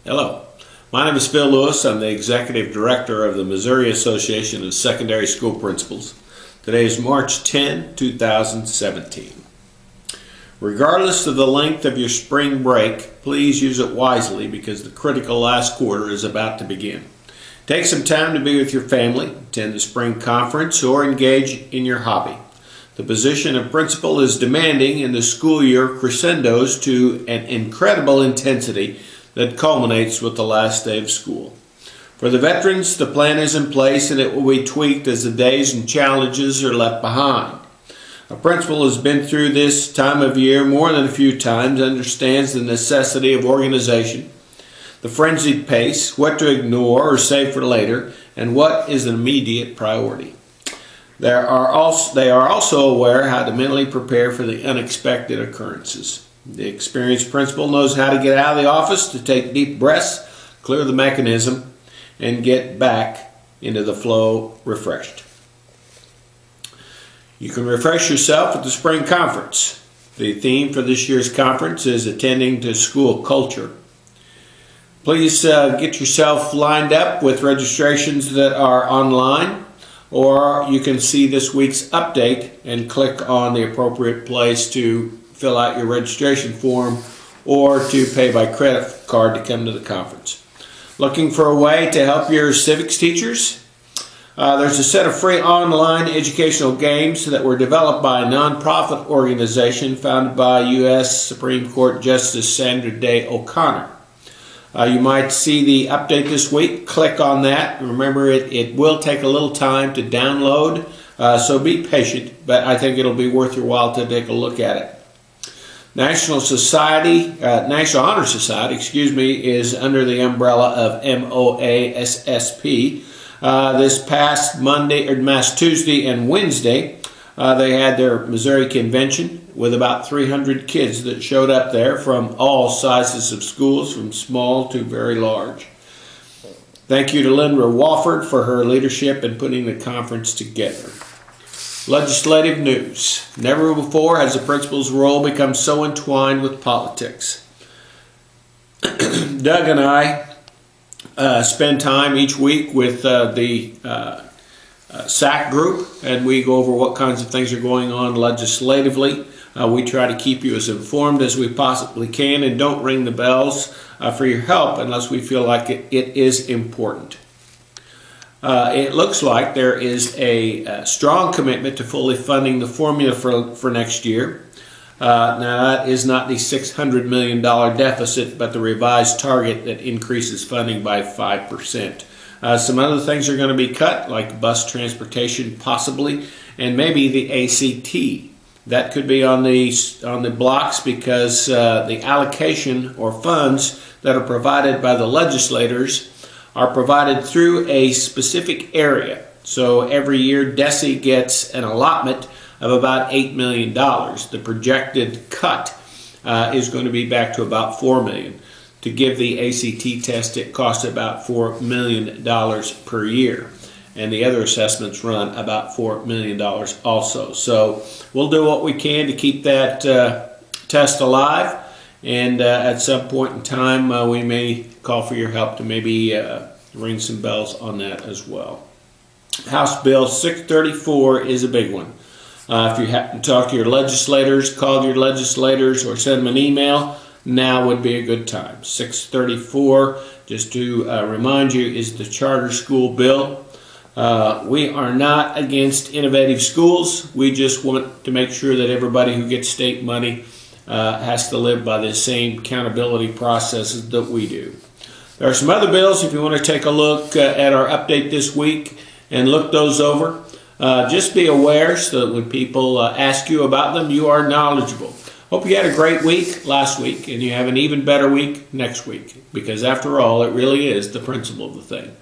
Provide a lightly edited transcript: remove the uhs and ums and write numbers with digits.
Hello, my name is Phil Lewis. I'm the Executive Director of the Missouri Association of Secondary School Principals. Today is March 10, 2017. Regardless of the length of your spring break, please use it wisely because the critical last quarter is about to begin. Take some time to be with your family, attend the spring conference, or engage in your hobby. The position of principal is demanding, and the school year crescendos to an incredible intensity that culminates with the last day of school. For the veterans, the plan is in place and it will be tweaked as the days and challenges are left behind. A principal has been through this time of year more than a few times, understands the necessity of organization, the frenzied pace, what to ignore or save for later, and what is an immediate priority. They are also aware how to mentally prepare for the unexpected occurrences. The experienced principal knows how to get out of the office, to take deep breaths, clear the mechanism, and get back into the flow refreshed. You can refresh yourself at the spring conference. The theme for this year's conference is attending to school culture. Please get yourself lined up with registrations that are online, or you can see this week's update and click on the appropriate place to fill out your registration form or to pay by credit card to come to the conference. Looking for a way to help your civics teachers? There's a set of free online educational games that were developed by a nonprofit organization founded by U.S. Supreme Court Justice Sandra Day O'Connor. You might see the update this week. Click on that. Remember, it will take a little time to download, so be patient, but I think it'll be worth your while to take a look at it. National Honor Society, is under the umbrella of MOASSP. This past Tuesday and Wednesday, they had their Missouri convention with about 300 kids that showed up there from all sizes of schools, from small to very large. Thank you to Linda Wofford for her leadership in putting the conference together. Legislative news. Never before has a principal's role become so entwined with politics. Doug and I spend time each week with the SAC group, and we go over what kinds of things are going on legislatively. We try to keep you as informed as we possibly can, and don't ring the bells for your help unless we feel like it is important. It looks like there is a strong commitment to fully funding the formula for next year. Now, that is not the $600 million deficit, but the revised target that increases funding by 5%. Some other things are going to be cut, like bus transportation possibly, and maybe the ACT. That could be on the blocks because the allocation or funds that are provided by the legislators are provided through a specific area. So every year DESE gets an allotment of about $8 million. The projected cut is going to be back to about $4 million. To give the ACT test, it costs about $4 million per year. And the other assessments run about $4 million also. So we'll do what we can to keep that test alive. And at some point in time, we may call for your help to maybe ring some bells on that as well. House Bill 634 is a big one. If you happen to talk to your legislators, call your legislators, or send them an email, now would be a good time. 634, just to remind you, is the charter school bill. We are not against innovative schools. We just want to make sure that everybody who gets state money has to live by the same accountability processes that we do. There are some other bills if you want to take a look at our update this week and look those over. Just be aware so that when people ask you about them, you are knowledgeable. Hope you had a great week last week and you have an even better week next week, because after all, it really is the principle of the thing.